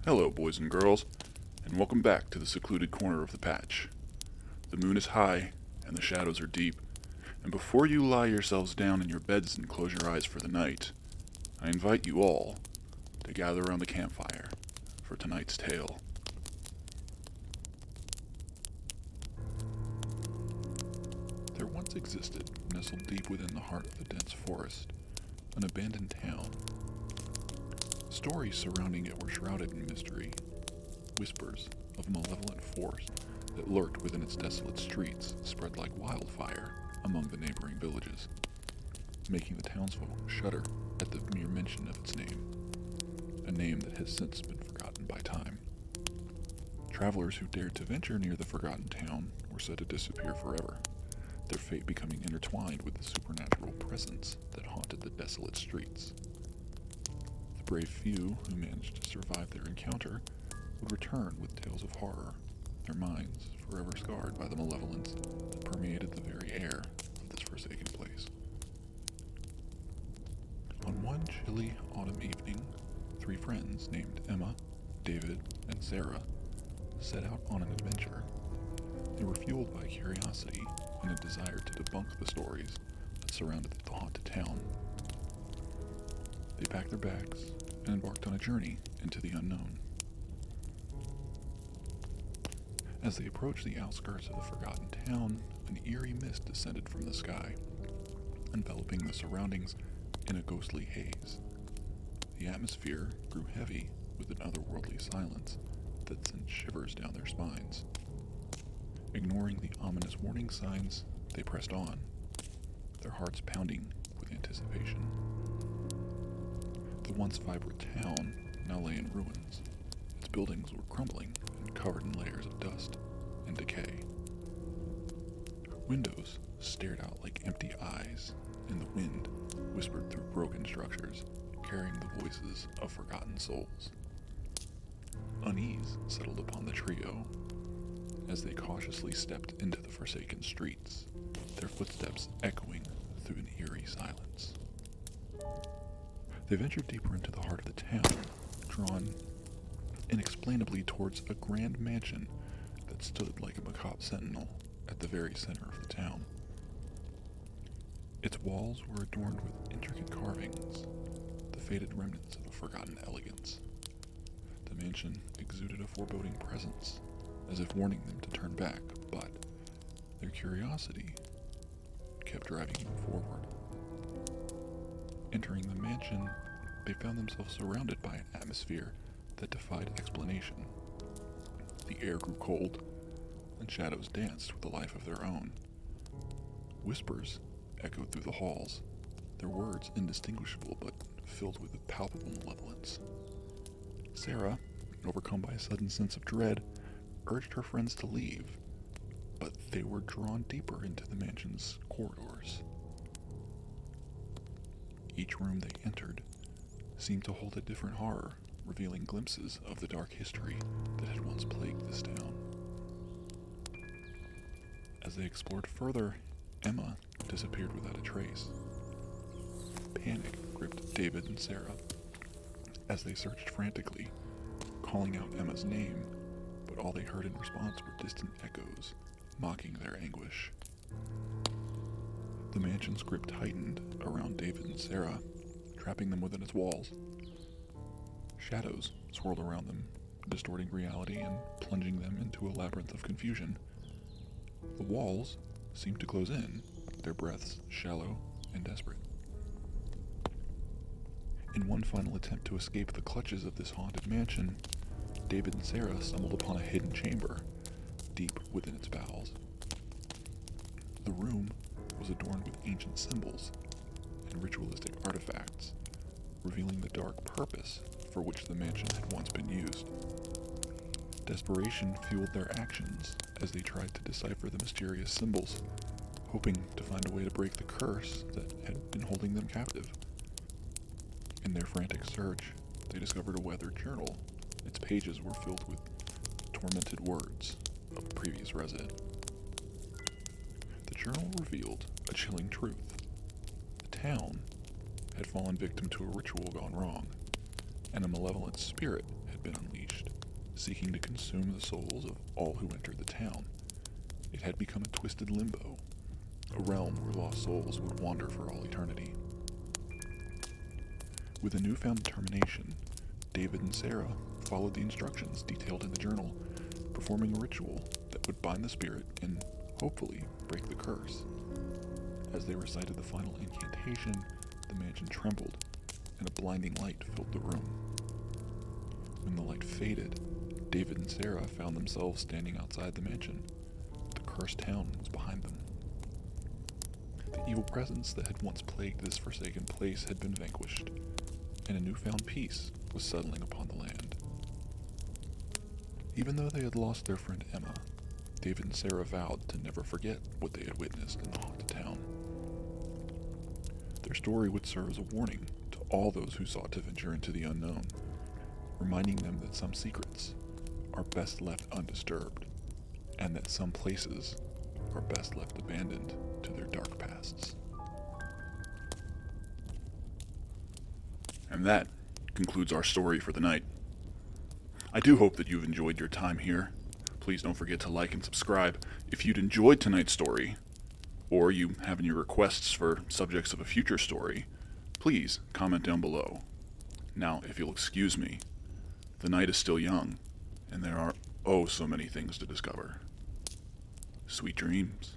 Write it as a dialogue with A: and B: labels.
A: Hello, boys and girls, and welcome back to the secluded corner of the patch. The moon is high, and the shadows are deep, and before you lie yourselves down in your beds and close your eyes for the night, I invite you all to gather around the campfire for tonight's tale. There once existed, nestled deep within the heart of the dense forest, an abandoned town. Stories surrounding it were shrouded in mystery, whispers of a malevolent force that lurked within its desolate streets spread like wildfire among the neighboring villages, making the townsfolk shudder at the mere mention of its name, a name that has since been forgotten by time. Travelers who dared to venture near the forgotten town were said to disappear forever, their fate becoming intertwined with the supernatural presence that haunted the desolate streets. The brave few who managed to survive their encounter would return with tales of horror, their minds forever scarred by the malevolence that permeated the very air of this forsaken place. On one chilly autumn evening, three friends named Emma, David, and Sarah set out on an adventure. They were fueled by curiosity and a desire to debunk the stories that surrounded the haunted town. They packed their bags and embarked on a journey into the unknown. As they approached the outskirts of the forgotten town, an eerie mist descended from the sky, enveloping the surroundings in a ghostly haze. The atmosphere grew heavy with an otherworldly silence that sent shivers down their spines. Ignoring the ominous warning signs, they pressed on, their hearts pounding with anticipation. The once vibrant town now lay in ruins. Its buildings were crumbling and covered in layers of dust and decay. Windows stared out like empty eyes, and the wind whispered through broken structures, carrying the voices of forgotten souls. Unease settled upon the trio as they cautiously stepped into the forsaken streets, their footsteps echoing through an eerie silence. They ventured deeper into the heart of the town, drawn inexplainably towards a grand mansion that stood like a macabre sentinel at the very center of the town. Its walls were adorned with intricate carvings, the faded remnants of a forgotten elegance. The mansion exuded a foreboding presence, as if warning them to turn back, but their curiosity kept driving them forward. Entering the mansion, they found themselves surrounded by an atmosphere that defied explanation. The air grew cold, and shadows danced with a life of their own. Whispers echoed through the halls, their words indistinguishable but filled with a palpable malevolence. Sarah, overcome by a sudden sense of dread, urged her friends to leave, but they were drawn deeper into the mansion's corridors. Each room they entered seemed to hold a different horror, revealing glimpses of the dark history that had once plagued this town. As they explored further, Emma disappeared without a trace. Panic gripped David and Sarah as they searched frantically, calling out Emma's name, but all they heard in response were distant echoes, mocking their anguish. The mansion's grip tightened around David and Sarah, trapping them within its walls. Shadows swirled around them, distorting reality and plunging them into a labyrinth of confusion. The walls seemed to close in, their breaths shallow and desperate. In one final attempt to escape the clutches of this haunted mansion, David and Sarah stumbled upon a hidden chamber, deep within its bowels. The room was adorned with ancient symbols and ritualistic artifacts, revealing the dark purpose for which the mansion had once been used. Desperation fueled their actions as they tried to decipher the mysterious symbols, hoping to find a way to break the curse that had been holding them captive. In their frantic search, they discovered a weathered journal. Its pages were filled with tormented words of a previous resident. The journal revealed a chilling truth. The town had fallen victim to a ritual gone wrong, and a malevolent spirit had had been unleashed, seeking to consume the souls of all who entered the town. It had become a twisted limbo, a realm where lost souls would wander for all eternity. With a newfound determination, David and Sarah followed the instructions detailed in the journal, performing a ritual that would bind the spirit and, hopefully, break the curse. As they recited the final incantation, the mansion trembled, and a blinding light filled the room. When the light faded, David and Sarah found themselves standing outside the mansion. The cursed town was behind them. The evil presence that had once plagued this forsaken place had been vanquished, and a newfound peace was settling upon the land. Even though they had lost their friend Emma, David and Sarah vowed to never forget what they had witnessed in the haunted town. Their story would serve as a warning to all those who sought to venture into the unknown, reminding them that some secrets are best left undisturbed, and that some places are best left abandoned to their dark pasts. And that concludes our story for the night. I do hope that you've enjoyed your time here. Please don't forget to like and subscribe. If you'd enjoyed tonight's story, or you have any requests for subjects of a future story, please comment down below. Now, if you'll excuse me, the night is still young, and there are oh so many things to discover. Sweet dreams.